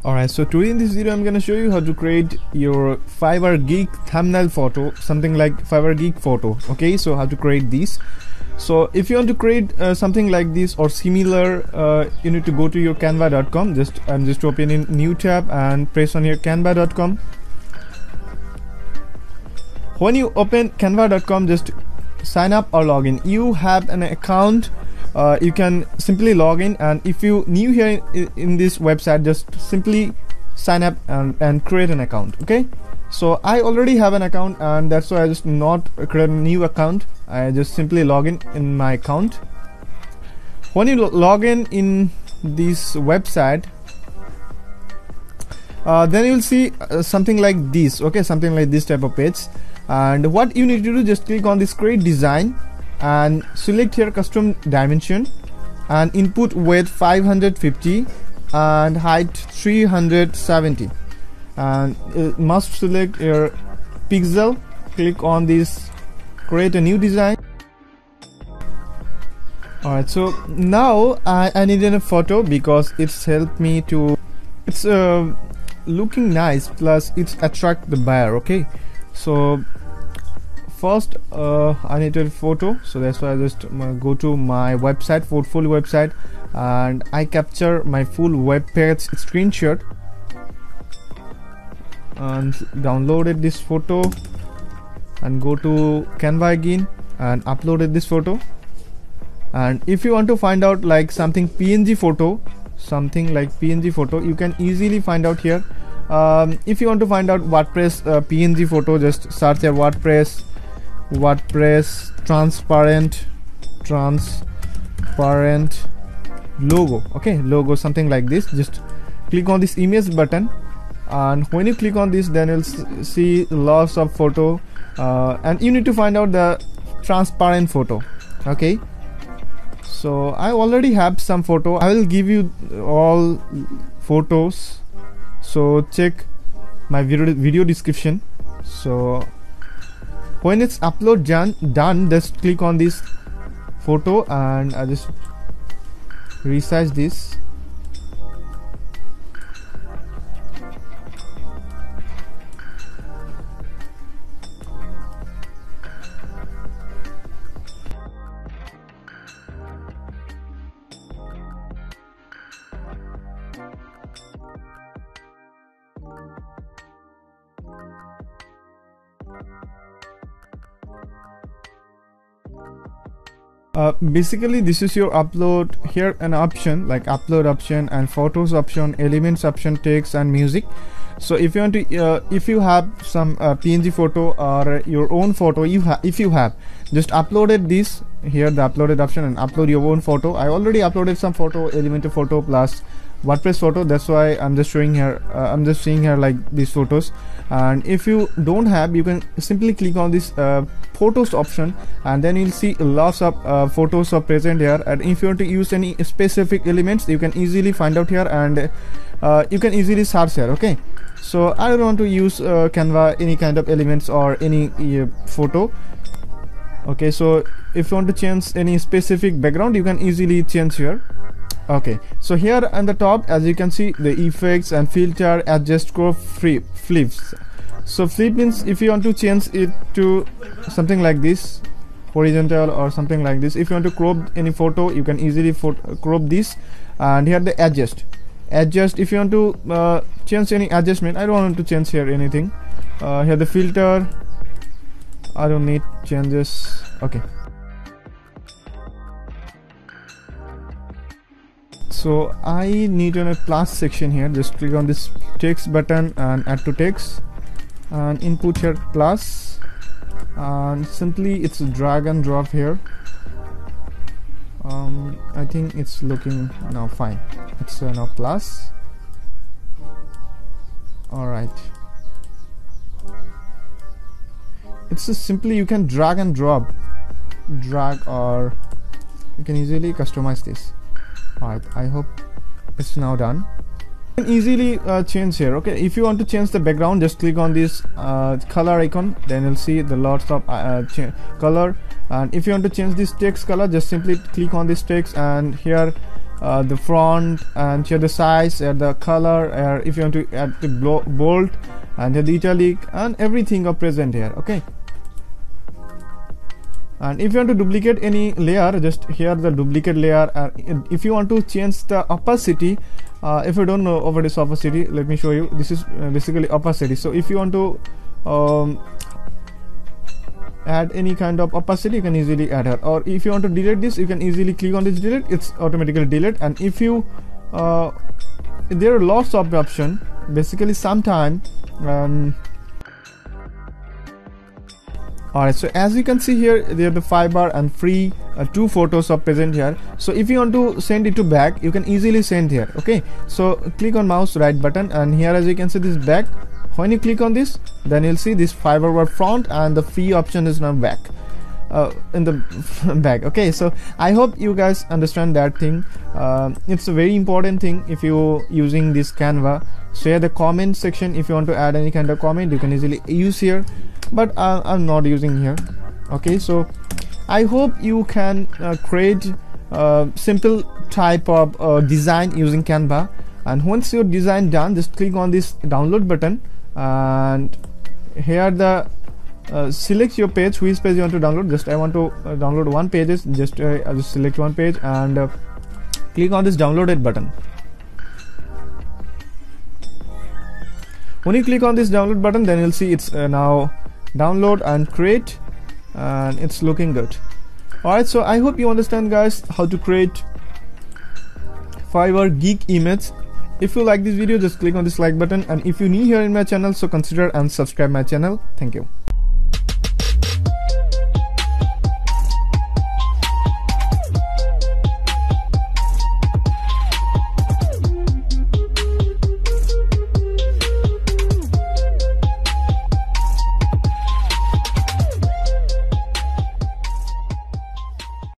Alright, so today in this video I'm gonna show you how to create your Fiverr Geek thumbnail photo, something like Fiverr Geek photo. Okay, so how to create these. So if you want to create something like this or similar, you need to go to your canva.com. I'm just opening new tab and press on your canva.com. When you open canva.com, just sign up or log in. You have an account, you can simply log in, and if you new here in this website, just simply sign up and create an account. Okay, so I already have an account, and that's why I just not create a new account. I just simply log in my account. When you log in this website, then you'll see something like this. Okay, something like this type of page. And what you need to do, just click on this create design and select here custom dimension and input weight 550 and height 370, and must select your pixel. Click on this create a new design. Alright, so now I needed a photo because it's helped me to, it's looking nice, plus it's attract the buyer. Okay, so first I needed a photo, so that's why I just go to my website, portfolio website, and I capture my full web page screenshot and downloaded this photo and go to Canva again and uploaded this photo. And if you want to find out like something PNG photo, something like PNG photo, you can easily find out here. If you want to find out WordPress PNG photo, just search here WordPress transparent logo. Okay, logo, something like this. Just click on this image button, and when you click on this, then you'll see lots of photo, and you need to find out the transparent photo. Okay, so I already have some photo. I will give you all photos, so check my video description. So when it's upload done, just click on this photo, and I just resize this. Basically this is your upload. Here an option like upload option and photos option, elements option, text and music. So if you want to if you have some PNG photo or your own photo, if you have just uploaded this here, the uploaded option, and upload your own photo. I already uploaded some photo, Elementor photo plus WordPress photo, that's why I'm just showing here. I'm just seeing here like these photos. And if you don't have, you can simply click on this photos option, and then you'll see lots of photos are present here. And if you want to use any specific elements, you can easily find out here, and you can easily search here. Okay, so I don't want to use Canva any kind of elements or any photo. Okay, so if you want to change any specific background, you can easily change here. Okay, so here on the top, as you can see, the effects and filter, adjust, crop, flips. So flip means if you want to change it to something like this, horizontal or something like this. If you want to crop any photo, you can easily crop this. And here the adjust, if you want to change any adjustment. I don't want to change here anything. Here the filter, I don't need changes. Okay, so I need on a plus section here. Just click on this text button and add to text, and input here plus, and simply it's drag and drop here. I think it's looking now fine. It's now plus. Alright, it's just simply you can drag and drop, or you can easily customize this. Alright, I hope it's now done. You can easily change here. Okay, if you want to change the background, just click on this color icon, then you'll see the lots of color. And if you want to change this text color, just simply click on this text, and here the font, and here the size, the color, if you want to add the bold and the italic, and everything are present here. Okay, and if you want to duplicate any layer, just here the duplicate layer. If you want to change the opacity, if you don't know over this opacity, let me show you. This is basically opacity. So if you want to add any kind of opacity, you can easily add it, or if you want to delete this, you can easily click on this delete, it's automatically delete. And if you there are lots of options. Basically sometime alright, so as you can see here, there are the Fiverr and free 2 photos are present here. So if you want to send it to back, you can easily send here. Okay, so click on mouse right button, and here as you can see this back. When you click on this, then you'll see this Fiverr front, and the free option is now back in the back. Okay, so I hope you guys understand that thing. It's a very important thing if you using this Canva. Share the comment section. If you want to add any kind of comment, you can easily use here, but I'm not using here. Okay, so I hope you can create simple type of design using Canva. And once your design done, just click on this download button, and here the select your page, which page you want to download. Just I want to download one page. Just I just select one page and click on this downloaded button. When you click on this download button, then you'll see it's now download and create, and it's looking good. Alright, so I hope you understand guys how to create Fiverr geek image. If you like this video, just click on this like button, and if you're new here in my channel, so consider and subscribe my channel. Thank you.